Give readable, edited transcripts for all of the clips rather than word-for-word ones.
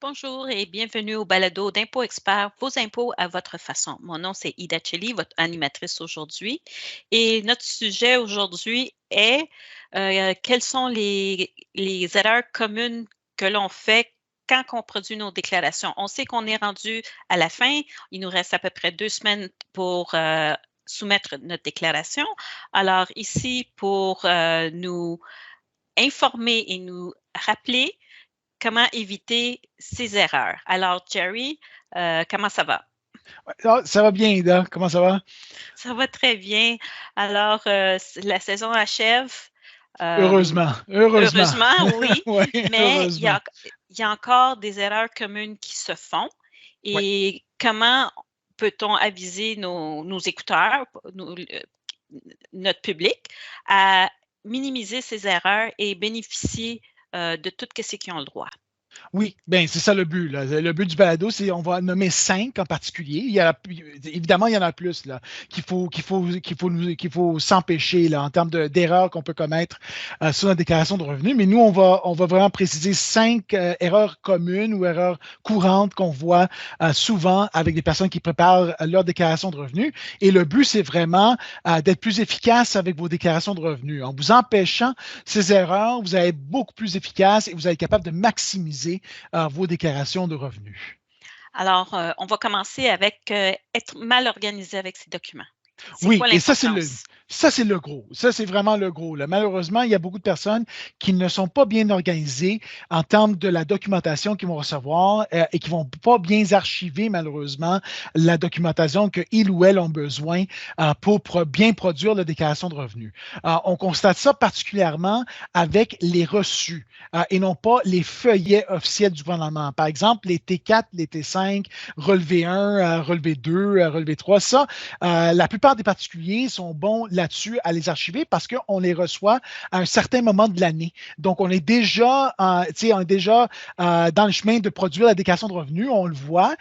Bonjour et bienvenue au balado d'Impôt Expert, vos impôts à votre façon. Mon nom, c'est Ida Cheli, votre animatrice aujourd'hui. Et notre sujet aujourd'hui est quelles sont les erreurs communes que l'on fait quand on produit nos déclarations. On sait qu'on est rendu à la fin. Il nous reste à peu près 2 semaines pour soumettre notre déclaration. Alors ici, pour nous informer et nous rappeler comment éviter ces erreurs. Alors, Jerry, comment ça va? Ah, ça va bien, Ida. Comment ça va? Ça va très bien. Alors, la saison achève. Heureusement, heureusement. Heureusement, oui, Oui, mais heureusement. il y a encore des erreurs communes qui se font. Oui. Et comment peut-on aviser nos écouteurs, notre public, à minimiser ces erreurs et bénéficier de tout ce qu'ils ont le droit? Oui, bien, c'est ça le but, là. Le but du balado, c'est on va nommer 5 en particulier. Évidemment, il y en a plus là, qu'il faut s'empêcher là, en termes d'erreurs qu'on peut commettre sur la déclaration de revenus. Mais nous, on va vraiment préciser 5 erreurs communes ou erreurs courantes qu'on voit souvent avec des personnes qui préparent leur déclaration de revenus. Et le but, c'est vraiment d'être plus efficace avec vos déclarations de revenus. En vous empêchant ces erreurs, vous allez être beaucoup plus efficace et vous allez être capable de maximiser vos déclarations de revenus. Alors, on va commencer avec être mal organisé avec ces documents. C'est Oui, quoi et l'importance? ça, c'est le gros. Ça, c'est vraiment le gros. Là. Malheureusement, il y a beaucoup de personnes qui ne sont pas bien organisées en termes de la documentation qu'ils vont recevoir et qui ne vont pas bien archiver, malheureusement, la documentation qu'ils ou elles ont besoin pour bien produire la déclaration de revenus. On constate ça particulièrement avec les reçus et non pas les feuillets officiels du gouvernement. Par exemple, les T4, les T5, relevé 1, relevé 2, relevé 3, ça, la plupart des particuliers sont bons là-dessus à les archiver parce qu'on les reçoit à un certain moment de l'année. Donc, on est déjà, dans le chemin de produire la déclaration de revenus, on le voit.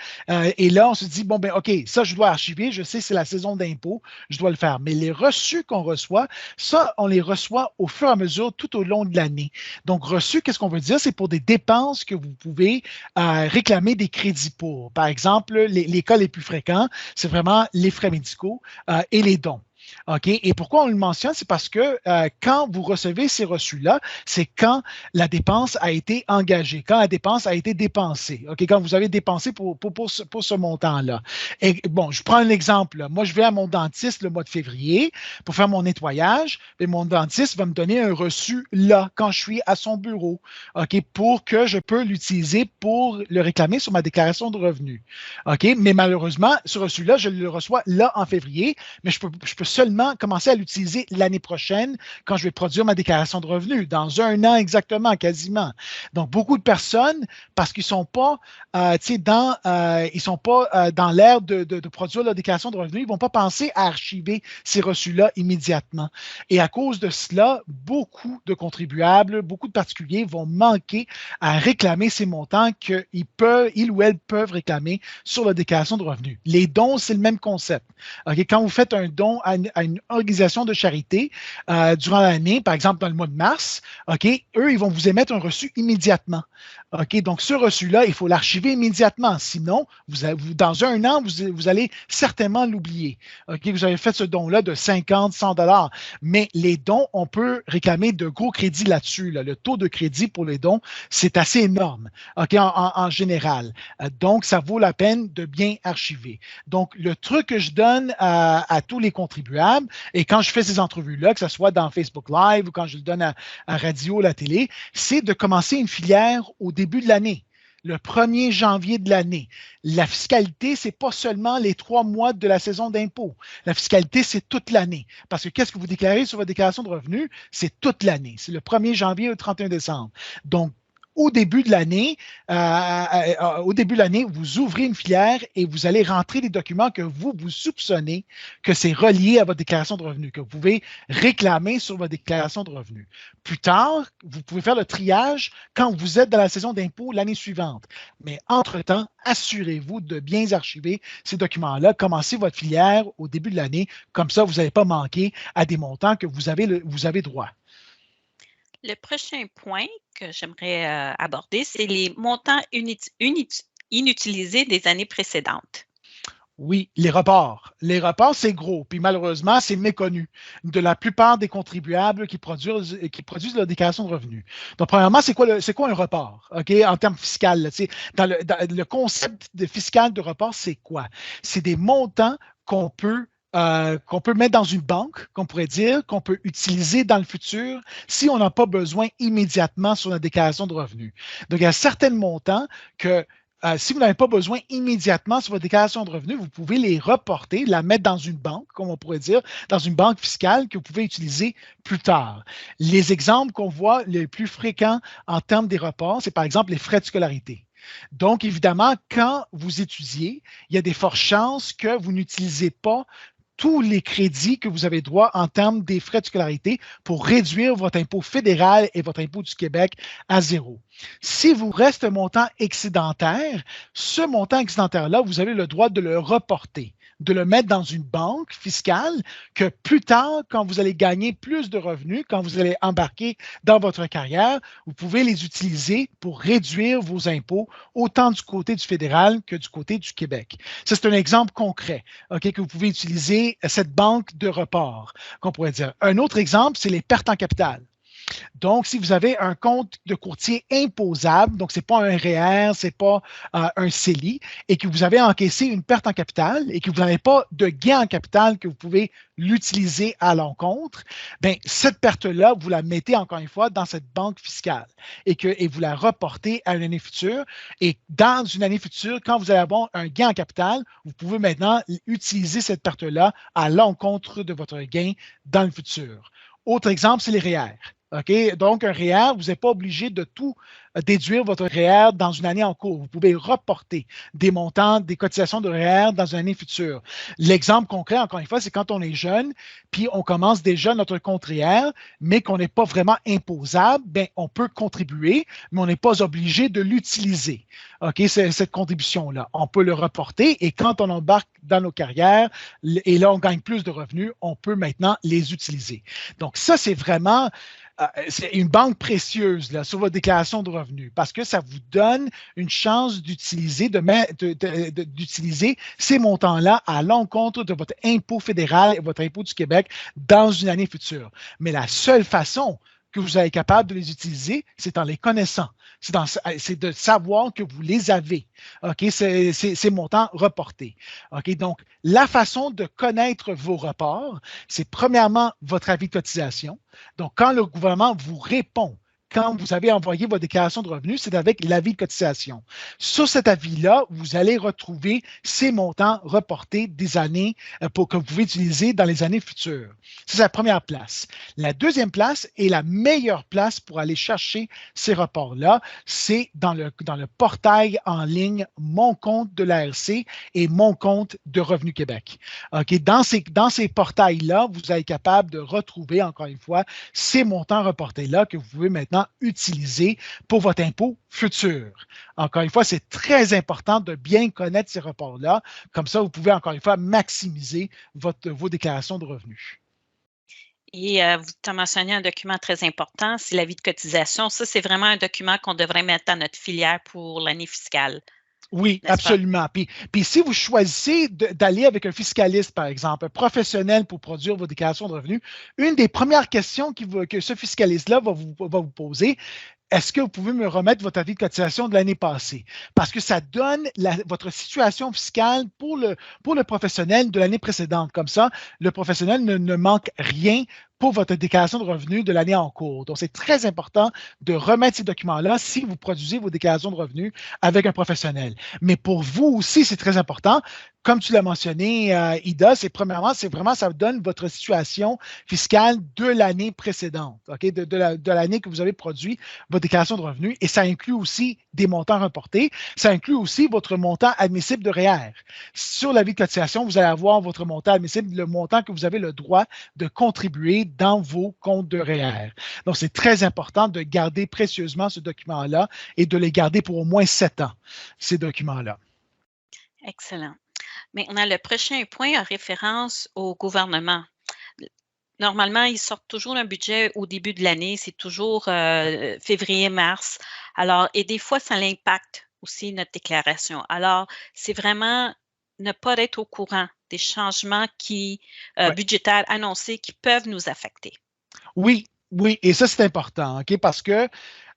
Et là, on se dit, bon, ben, OK, ça, je dois archiver. Je sais, c'est la saison d'impôt, je dois le faire. Mais les reçus qu'on reçoit, ça, on les reçoit au fur et à mesure tout au long de l'année. Donc, reçus, qu'est-ce qu'on veut dire? C'est pour des dépenses que vous pouvez réclamer des crédits pour. Par exemple, les cas les plus fréquents, c'est vraiment les frais médicaux et les dons. OK? Et pourquoi on le mentionne? C'est parce que quand vous recevez ces reçus-là, c'est quand la dépense a été engagée, quand la dépense a été dépensée. OK? Quand vous avez dépensé pour ce montant-là. Et bon, je prends un exemple. Là. Moi, je vais à mon dentiste le mois de février pour faire mon nettoyage, et mon dentiste va me donner un reçu là, quand je suis à son bureau, OK? Pour que je peux l'utiliser pour le réclamer sur ma déclaration de revenus. OK? Mais malheureusement, ce reçu-là, je le reçois là en février, mais je peux seulement commencer à l'utiliser l'année prochaine quand je vais produire ma déclaration de revenus, dans un an exactement, quasiment. Donc, beaucoup de personnes, parce qu'ils ne sont pas, dans l'ère de produire leur déclaration de revenus, ils ne vont pas penser à archiver ces reçus-là immédiatement. Et à cause de cela, beaucoup de contribuables, beaucoup de particuliers vont manquer à réclamer ces montants qu'ils ou elles peuvent réclamer sur la déclaration de revenus. Les dons, c'est le même concept. Okay? Quand vous faites un don à une organisation de charité durant l'année, par exemple dans le mois de mars, okay, eux, ils vont vous émettre un reçu immédiatement. Okay? Donc, ce reçu-là, il faut l'archiver immédiatement. Sinon, dans un an, vous allez certainement l'oublier. Okay? Vous avez fait ce don-là de 50, 100 $. Mais les dons, on peut réclamer de gros crédits là-dessus. Là. Le taux de crédit pour les dons, c'est assez énorme okay, en général. Donc, ça vaut la peine de bien archiver. Donc, le truc que je donne à tous les contribuables, et quand je fais ces entrevues-là, que ce soit dans Facebook Live ou quand je le donne à radio, la télé, c'est de commencer une filière au début de l'année. Le 1er janvier de l'année. La fiscalité, ce n'est pas seulement les 3 mois de la saison d'impôt. La fiscalité, c'est toute l'année. Parce que qu'est-ce que vous déclarez sur votre déclaration de revenus? C'est toute l'année. C'est le 1er janvier au 31 décembre. Donc, au début de l'année, vous ouvrez une filière et vous allez rentrer les documents que vous soupçonnez que c'est relié à votre déclaration de revenus, que vous pouvez réclamer sur votre déclaration de revenus. Plus tard, vous pouvez faire le triage quand vous êtes dans la saison d'impôt l'année suivante. Mais entre-temps, assurez-vous de bien archiver ces documents-là. Commencez votre filière au début de l'année. Comme ça, vous n'allez pas manquer à des montants que vous avez droit. Le prochain point que j'aimerais aborder, c'est les montants inutilisés des années précédentes. Oui, les reports. Les reports, c'est gros, puis malheureusement, c'est méconnu de la plupart des contribuables qui produisent leur déclaration de revenus. Donc, premièrement, c'est quoi un report, OK, en termes fiscaux? Dans le concept fiscal de report, c'est quoi? C'est des montants qu'on peut mettre dans une banque, qu'on pourrait dire, qu'on peut utiliser dans le futur si on n'a pas besoin immédiatement sur la déclaration de revenus. Donc, il y a certains montants que si vous n'avez pas besoin immédiatement sur votre déclaration de revenus, vous pouvez les reporter, la mettre dans une banque, comme on pourrait dire, dans une banque fiscale que vous pouvez utiliser plus tard. Les exemples qu'on voit les plus fréquents en termes des reports, c'est par exemple les frais de scolarité. Donc, évidemment, quand vous étudiez, il y a des fortes chances que vous n'utilisez pas tous les crédits que vous avez droit en termes des frais de scolarité pour réduire votre impôt fédéral et votre impôt du Québec à zéro. Si vous reste un montant excédentaire, ce montant excédentaire-là, vous avez le droit de le reporter, de le mettre dans une banque fiscale que plus tard, quand vous allez gagner plus de revenus, quand vous allez embarquer dans votre carrière, vous pouvez les utiliser pour réduire vos impôts autant du côté du fédéral que du côté du Québec. Ça, c'est un exemple concret, OK, que vous pouvez utiliser cette banque de report, qu'on pourrait dire. Un autre exemple, c'est les pertes en capital. Donc, si vous avez un compte de courtier imposable, donc ce n'est pas un REER, ce n'est pas un CELI, et que vous avez encaissé une perte en capital et que vous n'avez pas de gain en capital que vous pouvez l'utiliser à l'encontre, bien, cette perte-là, vous la mettez encore une fois dans cette banque fiscale et vous la reportez à une année future. Et dans une année future, quand vous allez avoir un gain en capital, vous pouvez maintenant utiliser cette perte-là à l'encontre de votre gain dans le futur. Autre exemple, c'est les REER. OK? Donc, un REER, vous n'êtes pas obligé de tout déduire votre REER dans une année en cours. Vous pouvez reporter des montants, des cotisations de REER dans une année future. L'exemple concret, encore une fois, c'est quand on est jeune, puis on commence déjà notre compte REER, mais qu'on n'est pas vraiment imposable, bien, on peut contribuer, mais on n'est pas obligé de l'utiliser. OK? Cette contribution-là. On peut le reporter et quand on embarque dans nos carrières, et là, on gagne plus de revenus, on peut maintenant les utiliser. Donc, ça, c'est vraiment c'est une banque précieuse là, sur votre déclaration de revenus parce que ça vous donne une chance d'utiliser d'utiliser ces montants-là à l'encontre de votre impôt fédéral et votre impôt du Québec dans une année future. Mais la seule façon que vous êtes capable de les utiliser, c'est en les connaissant. C'est de savoir que vous les avez. OK? Ces montants reportés. OK? Donc, la façon de connaître vos reports, c'est premièrement votre avis de cotisation. Donc, quand le gouvernement vous répond, quand vous avez envoyé votre déclaration de revenus, c'est avec l'avis de cotisation. Sur cet avis-là, vous allez retrouver ces montants reportés des années que vous pouvez utiliser dans les années futures. C'est la première place. La deuxième place et la meilleure place pour aller chercher ces reports-là, c'est dans le portail en ligne Mon compte de l'ARC et Mon compte de Revenu Québec. Okay? Dans ces portails-là, vous êtes capable de retrouver, encore une fois, ces montants reportés-là que vous pouvez maintenant utiliser pour votre impôt futur. Encore une fois, c'est très important de bien connaître ces reports-là. Comme ça, vous pouvez encore une fois maximiser vos déclarations de revenus. Et vous avez mentionné un document très important, c'est l'avis de cotisation. Ça, c'est vraiment un document qu'on devrait mettre dans notre filière pour l'année fiscale. Oui, absolument. Puis si vous choisissez d'aller avec un fiscaliste, par exemple, un professionnel pour produire vos déclarations de revenus, une des premières questions que ce fiscaliste-là va vous poser, est-ce que vous pouvez me remettre votre avis de cotisation de l'année passée? Parce que ça donne votre situation fiscale pour le professionnel de l'année précédente. Comme ça, le professionnel ne manque rien pour votre déclaration de revenus de l'année en cours. Donc, c'est très important de remettre ces documents-là si vous produisez vos déclarations de revenus avec un professionnel. Mais pour vous aussi, c'est très important. Comme tu l'as mentionné, Ida, premièrement, c'est vraiment, ça vous donne votre situation fiscale de l'année précédente, OK? De l'année que vous avez produit votre déclaration de revenus. Et ça inclut aussi des montants reportés. Ça inclut aussi votre montant admissible de REER. Sur l'avis de cotisation, vous allez avoir votre montant admissible, le montant que vous avez le droit de contribuer dans vos comptes de REER. Donc, c'est très important de garder précieusement ce document-là et de les garder pour au moins 7 ans, ces documents-là. Excellent. Maintenant, le prochain point a référence au gouvernement. Normalement, ils sortent toujours un budget au début de l'année, c'est toujours février, mars. Alors, et des fois, ça impacte aussi notre déclaration. Alors, c'est vraiment ne pas être au courant des changements budgétaires annoncés qui peuvent nous affecter. Oui, oui, et ça, c'est important, OK? Parce que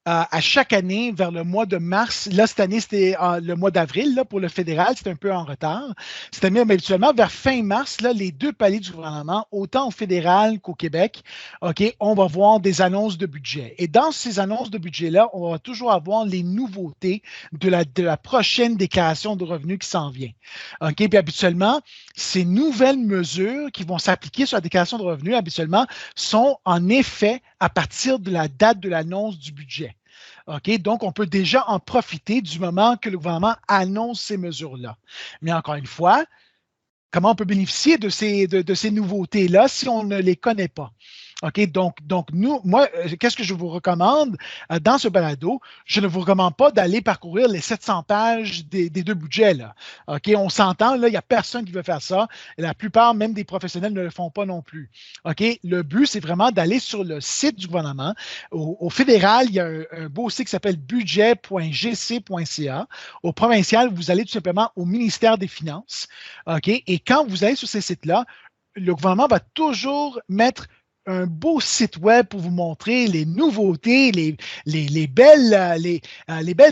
à chaque année, vers le mois de mars, là, cette année, c'était le mois d'avril, là, pour le fédéral, c'était un peu en retard. Cette année, mais habituellement, vers fin mars, là, les deux paliers du gouvernement, autant au fédéral qu'au Québec, OK, on va voir des annonces de budget. Et dans ces annonces de budget-là, on va toujours avoir les nouveautés de la prochaine déclaration de revenus qui s'en vient. OK, puis habituellement, ces nouvelles mesures qui vont s'appliquer sur la déclaration de revenus, habituellement, sont en effet à partir de la date de l'annonce du budget. OK? Donc, on peut déjà en profiter du moment que le gouvernement annonce ces mesures-là. Mais encore une fois, comment on peut bénéficier de ces nouveautés-là si on ne les connaît pas? OK, donc moi, qu'est-ce que je vous recommande dans ce balado? Je ne vous recommande pas d'aller parcourir les 700 pages des deux budgets, là. OK, on s'entend, là, il n'y a personne qui veut faire ça. Et la plupart, même des professionnels, ne le font pas non plus. OK, le but, c'est vraiment d'aller sur le site du gouvernement. Au fédéral, il y a un beau site qui s'appelle budget.gc.ca. Au provincial, vous allez tout simplement au ministère des Finances. OK, et quand vous allez sur ces sites-là, le gouvernement va toujours mettre un beau site web pour vous montrer les nouveautés, les belles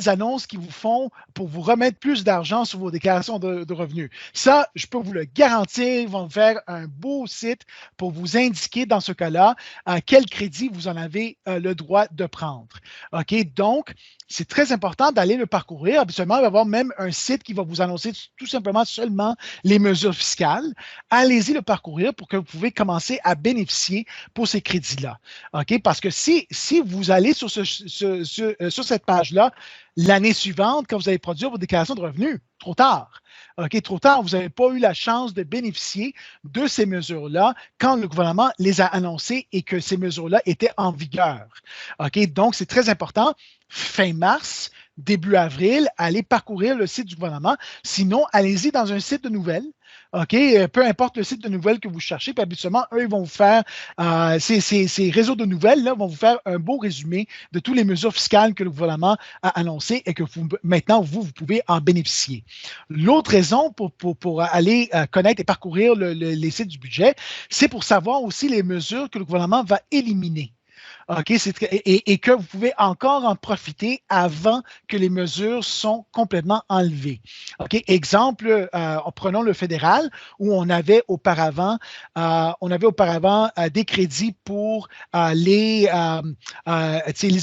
annonces qu'ils vous font pour vous remettre plus d'argent sur vos déclarations de revenus. Ça, je peux vous le garantir, ils vont vous faire un beau site pour vous indiquer dans ce cas-là quel crédit vous en avez le droit de prendre. OK? Donc, c'est très important d'aller le parcourir. Habituellement, il va y avoir même un site qui va vous annoncer tout simplement seulement les mesures fiscales. Allez-y le parcourir pour que vous pouvez commencer à bénéficier pour ces crédits-là. OK? Parce que si vous allez sur cette page-là, l'année suivante, quand vous allez produire vos déclarations de revenus, trop tard. OK, trop tard, vous n'avez pas eu la chance de bénéficier de ces mesures-là quand le gouvernement les a annoncées et que ces mesures-là étaient en vigueur. OK, donc c'est très important. Fin mars, début avril, allez parcourir le site du gouvernement. Sinon, allez-y dans un site de nouvelles. OK, peu importe le site de nouvelles que vous cherchez, puis habituellement, eux, ils vont vous faire, ces réseaux de nouvelles là vont vous faire un beau résumé de toutes les mesures fiscales que le gouvernement a annoncées et que maintenant, vous pouvez en bénéficier. L'autre raison pour aller connaître et parcourir les sites du budget, c'est pour savoir aussi les mesures que le gouvernement va éliminer. OK, et que vous pouvez encore en profiter avant que les mesures sont complètement enlevées. OK, exemple, prenons le fédéral où on avait auparavant des crédits pour les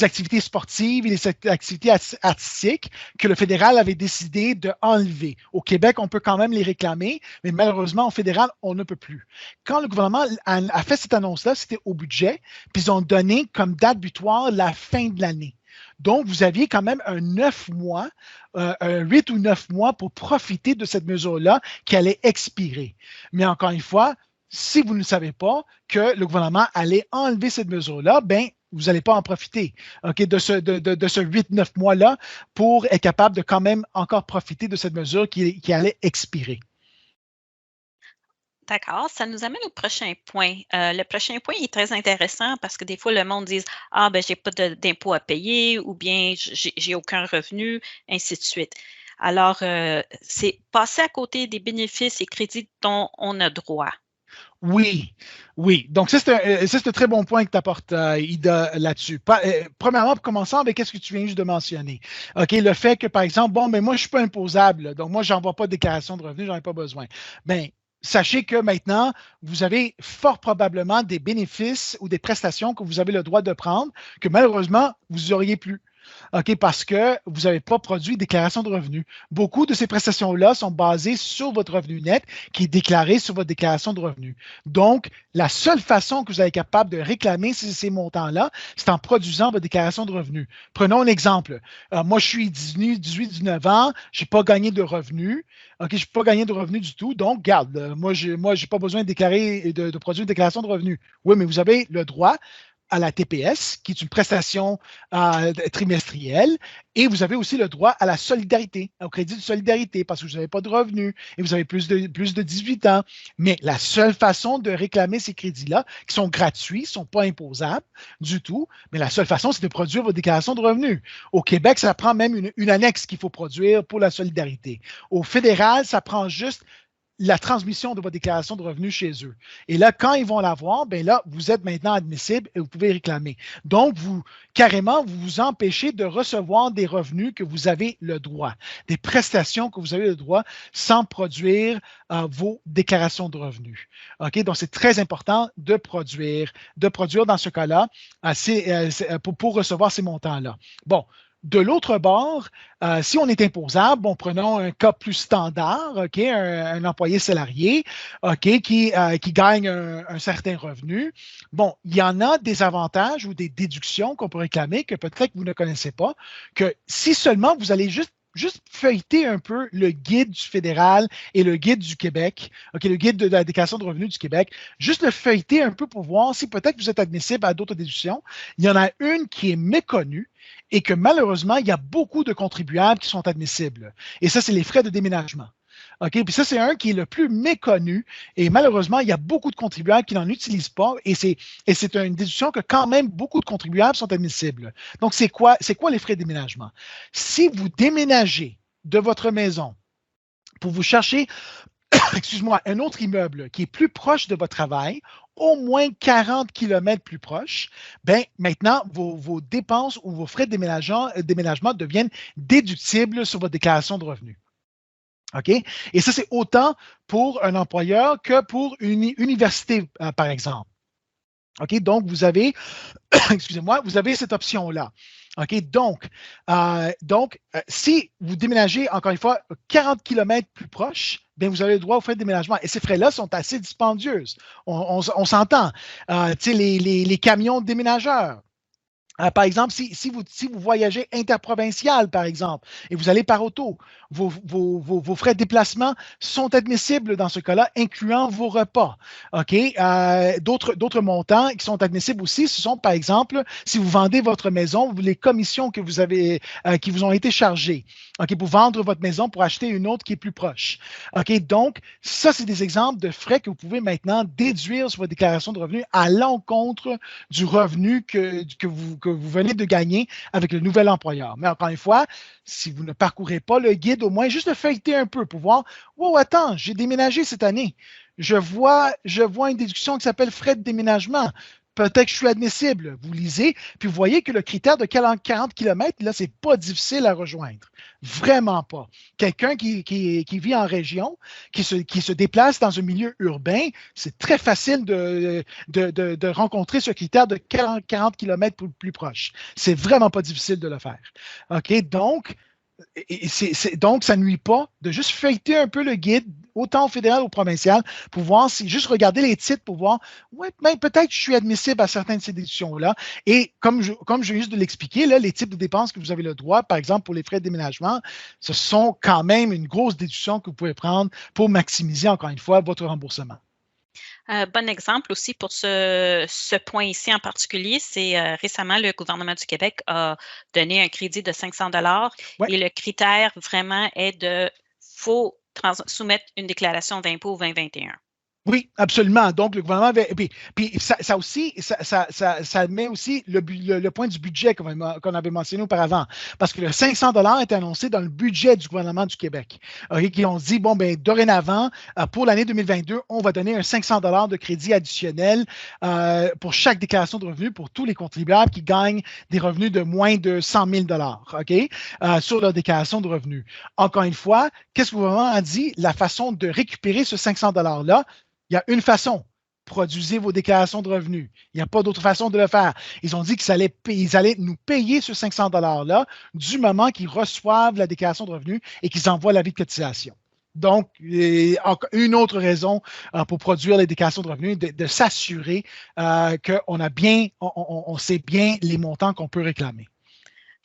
activités sportives et les activités artistiques que le fédéral avait décidé d'enlever. Au Québec, on peut quand même les réclamer, mais malheureusement, au fédéral, on ne peut plus. Quand le gouvernement a fait cette annonce-là, c'était au budget, puis ils ont donné comme date butoir la fin de l'année. Donc, vous aviez quand même un 9 mois, 8 ou 9 mois pour profiter de cette mesure-là qui allait expirer. Mais encore une fois, si vous ne savez pas que le gouvernement allait enlever cette mesure-là, ben vous n'allez pas en profiter de ce 8-9 mois-là pour être capable de quand même encore profiter de cette mesure qui allait expirer. D'accord, ça nous amène au prochain point. Le prochain point est très intéressant parce que des fois, le monde dit « Ah, ben, j'ai pas d'impôt à payer » ou bien « j'ai aucun revenu », ainsi de suite. Alors, c'est passer à côté des bénéfices et crédits dont on a droit. Oui, oui. Donc, ça, c'est un très bon point que tu apportes, Ida, là-dessus. Premièrement, commençons avec ce que tu viens juste de mentionner. OK, le fait que, par exemple, bon, mais moi, je ne suis pas imposable, donc moi, je n'envoie pas de déclaration de revenus, je n'en ai pas besoin. Bien, sachez que maintenant, vous avez fort probablement des bénéfices ou des prestations que vous avez le droit de prendre que malheureusement, vous n'auriez plus. OK, parce que vous n'avez pas produit de déclaration de revenus. Beaucoup de ces prestations-là sont basées sur votre revenu net qui est déclaré sur votre déclaration de revenus. Donc, la seule façon que vous êtes capable de réclamer ces montants-là, c'est en produisant votre déclaration de revenus. Prenons un exemple. Moi, je suis 18-19 ans, je n'ai pas gagné de revenus. OK, je n'ai pas gagné de revenus du tout. Donc, garde, moi, je n'ai pas besoin de déclarer, de produire une déclaration de revenus. Oui, mais vous avez le droit à la TPS, qui est une prestation trimestrielle, et vous avez aussi le droit à la solidarité, au crédit de solidarité, parce que vous n'avez pas de revenus et vous avez plus de 18 ans. Mais la seule façon de réclamer ces crédits-là, qui sont gratuits, ne sont pas imposables du tout, mais la seule façon, c'est de produire vos déclarations de revenus. Au Québec, ça prend même une annexe qu'il faut produire pour la solidarité. Au fédéral, ça prend juste la transmission de votre déclaration de revenus chez eux. Et là, quand ils vont l'avoir, bien là, vous êtes maintenant admissible et vous pouvez réclamer. Donc, carrément, vous vous empêchez de recevoir des revenus que vous avez le droit, des prestations que vous avez le droit sans produire vos déclarations de revenus. OK? Donc, c'est très important de produire dans ce cas-là pour recevoir ces montants-là. Bon, de l'autre bord, si on est imposable, bon, prenons un cas plus standard, OK, un employé salarié, OK, qui gagne un certain revenu. Bon, il y en a des avantages ou des déductions qu'on peut réclamer que peut-être que vous ne connaissez pas, que si seulement vous allez juste feuilleter un peu le guide du fédéral et le guide du Québec, OK, le guide de la déclaration de revenus du Québec, juste le feuilleter un peu pour voir si peut-être vous êtes admissible à d'autres déductions. Il y en a une qui est méconnue et que malheureusement, il y a beaucoup de contribuables qui sont admissibles. Et ça, c'est les frais de déménagement. OK? Puis ça, c'est un qui est le plus méconnu et malheureusement, il y a beaucoup de contribuables qui n'en utilisent pas et c'est une déduction que quand même beaucoup de contribuables sont admissibles. Donc, c'est quoi les frais de déménagement? Si vous déménagez de votre maison pour vous chercher excuse-moi, un autre immeuble qui est plus proche de votre travail, au moins 40 km plus proche, bien, maintenant, vos dépenses ou vos frais de déménagement deviennent déductibles sur votre déclaration de revenus. OK? Et ça, c'est autant pour un employeur que pour une université, par exemple. OK? Donc, vous avez, excusez-moi, vous avez cette option-là. OK? Donc, si vous déménagez, encore une fois, 40 km plus proche, bien, vous avez le droit aux frais de déménagement. Et ces frais-là sont assez dispendieuses. On s'entend. Les camions de déménageurs. Par exemple, si vous voyagez interprovincial, par exemple, et vous allez par auto, vos frais de déplacement sont admissibles dans ce cas-là, incluant vos repas. OK? D'autres montants qui sont admissibles aussi, ce sont, par exemple, si vous vendez votre maison, les commissions que vous avez, qui vous ont été chargées, OK, pour vendre votre maison pour acheter une autre qui est plus proche. OK? Donc, ça, c'est des exemples de frais que vous pouvez maintenant déduire sur votre déclaration de revenus à l'encontre du revenu que vous venez de gagner avec le nouvel employeur. Mais encore une fois, si vous ne parcourez pas le guide, au moins juste le feuilleter un peu pour voir, oh, attends, j'ai déménagé cette année. Je vois une déduction qui s'appelle frais de déménagement. Peut-être que je suis admissible. Vous lisez, puis vous voyez que le critère de 40 km, là, c'est pas difficile à rejoindre. Vraiment pas. Quelqu'un qui vit en région, qui se déplace dans un milieu urbain, c'est très facile de rencontrer ce critère de 40 km plus proche. C'est vraiment pas difficile de le faire. OK? Donc, donc, ça ne nuit pas de juste feuilleter un peu le guide, autant au fédéral ou au provincial, pour voir si, juste regarder les titres pour voir, ouais, ben, peut-être que je suis admissible à certaines de ces déductions-là. Et comme je viens juste de l'expliquer, là, les types de dépenses que vous avez le droit, par exemple, pour les frais de déménagement, ce sont quand même une grosse déduction que vous pouvez prendre pour maximiser, encore une fois, votre remboursement. Bon exemple aussi pour ce point ici en particulier, c'est récemment le gouvernement du Québec a donné un crédit de 500 Ouais. et le critère vraiment est faut soumettre une déclaration d'impôt 2021. Oui, absolument. Donc, le gouvernement avait. Puis ça aussi, ça met aussi le point du budget qu'on avait mentionné auparavant. Parce que le 500 est annoncé dans le budget du gouvernement du Québec. OK, qui ont dit, bon, ben, dorénavant, pour l'année 2022, on va donner un 500 de crédit additionnel pour chaque déclaration de revenus pour tous les contribuables qui gagnent des revenus de moins de 100 000 OK, sur leur déclaration de revenus. Encore une fois, qu'est-ce que le gouvernement a dit? La façon de récupérer ce 500 $-là, il y a une façon. Produisez vos déclarations de revenus. Il n'y a pas d'autre façon de le faire. Ils ont dit qu'ils allaient nous payer ce 500 $-là du moment qu'ils reçoivent la déclaration de revenus et qu'ils envoient l'avis de cotisation. Donc, une autre raison pour produire les déclarations de revenus, de s'assurer qu'on a bien, on sait bien les montants qu'on peut réclamer.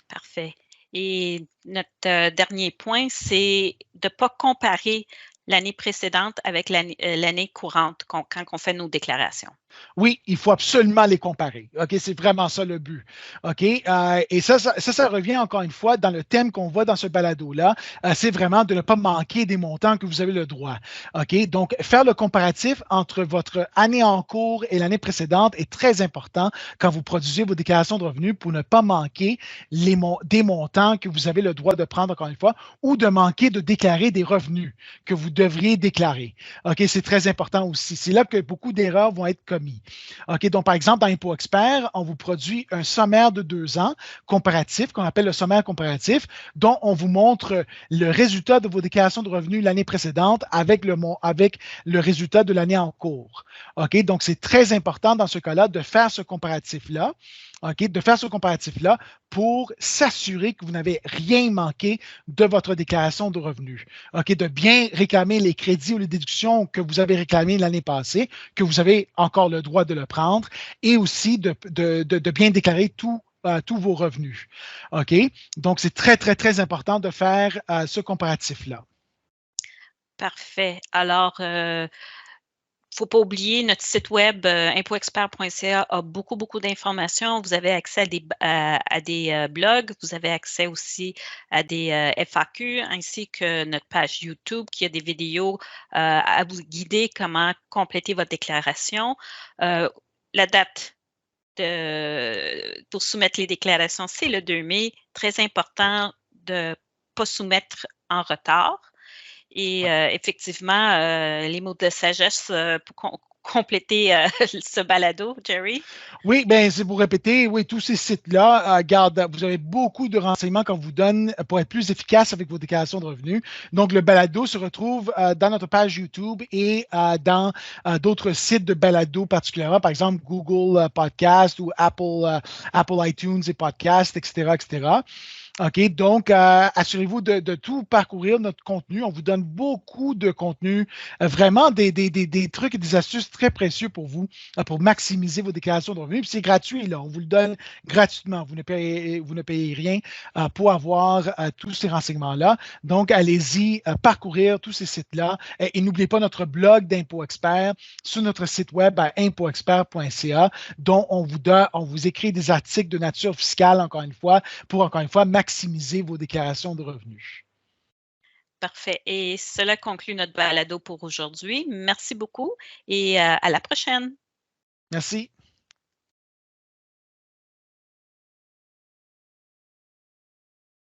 Parfait. Et notre dernier point, c'est de ne pas comparer l'année précédente avec l'année courante quand on fait nos déclarations. Oui, il faut absolument les comparer. OK, c'est vraiment ça le but. OK, et ça revient encore une fois dans le thème qu'on voit dans ce balado-là. C'est vraiment de ne pas manquer des montants que vous avez le droit. OK, donc faire le comparatif entre votre année en cours et l'année précédente est très important quand vous produisez vos déclarations de revenus pour ne pas manquer des montants que vous avez le droit de prendre, encore une fois, ou de manquer de déclarer des revenus que vous devriez déclarer. OK, c'est très important aussi. C'est là que beaucoup d'erreurs vont être commises. OK, donc par exemple, dans Impôt Expert, on vous produit un sommaire de 2 ans comparatif, qu'on appelle le sommaire comparatif, dont on vous montre le résultat de vos déclarations de revenus l'année précédente avec le résultat de l'année en cours. OK, donc c'est très important dans ce cas-là de faire ce comparatif-là. OK, de faire ce comparatif-là pour s'assurer que vous n'avez rien manqué de votre déclaration de revenus. OK, de bien réclamer les crédits ou les déductions que vous avez réclamés l'année passée, que vous avez encore le droit de le prendre, et aussi de bien déclarer tous vos revenus. OK, donc c'est très, très, très important de faire ce comparatif-là. Parfait. Alors, faut pas oublier, notre site web impoexpert.ca a beaucoup, beaucoup d'informations. Vous avez accès à des blogs, vous avez accès aussi à des FAQ, ainsi que notre page YouTube qui a des vidéos à vous guider comment compléter votre déclaration. La date pour soumettre les déclarations, c'est le 2 mai. Très important de ne pas soumettre en retard. Et effectivement, les mots de sagesse pour compléter ce balado, Jerry? Oui, bien, c'est pour répéter, oui, tous ces sites-là, vous avez beaucoup de renseignements qu'on vous donne pour être plus efficace avec vos déclarations de revenus. Donc, le balado se retrouve dans notre page YouTube et dans d'autres sites de balado particulièrement, par exemple Google Podcast ou Apple iTunes et Podcast, etc., etc. OK, donc assurez-vous de tout parcourir notre contenu. On vous donne beaucoup de contenu, vraiment des trucs et des astuces très précieux pour vous, pour maximiser vos déclarations de revenus. Puis c'est gratuit, là. On vous le donne gratuitement. Vous ne payez rien pour avoir tous ces renseignements-là. Donc, allez-y, parcourir tous ces sites-là. Et n'oubliez pas notre blog d'Impôt Expert sur notre site web à impoexpert.ca, dont on vous écrit des articles de nature fiscale, encore une fois, maximiser vos déclarations de revenus. Parfait. Et cela conclut notre balado pour aujourd'hui. Merci beaucoup et à la prochaine. Merci.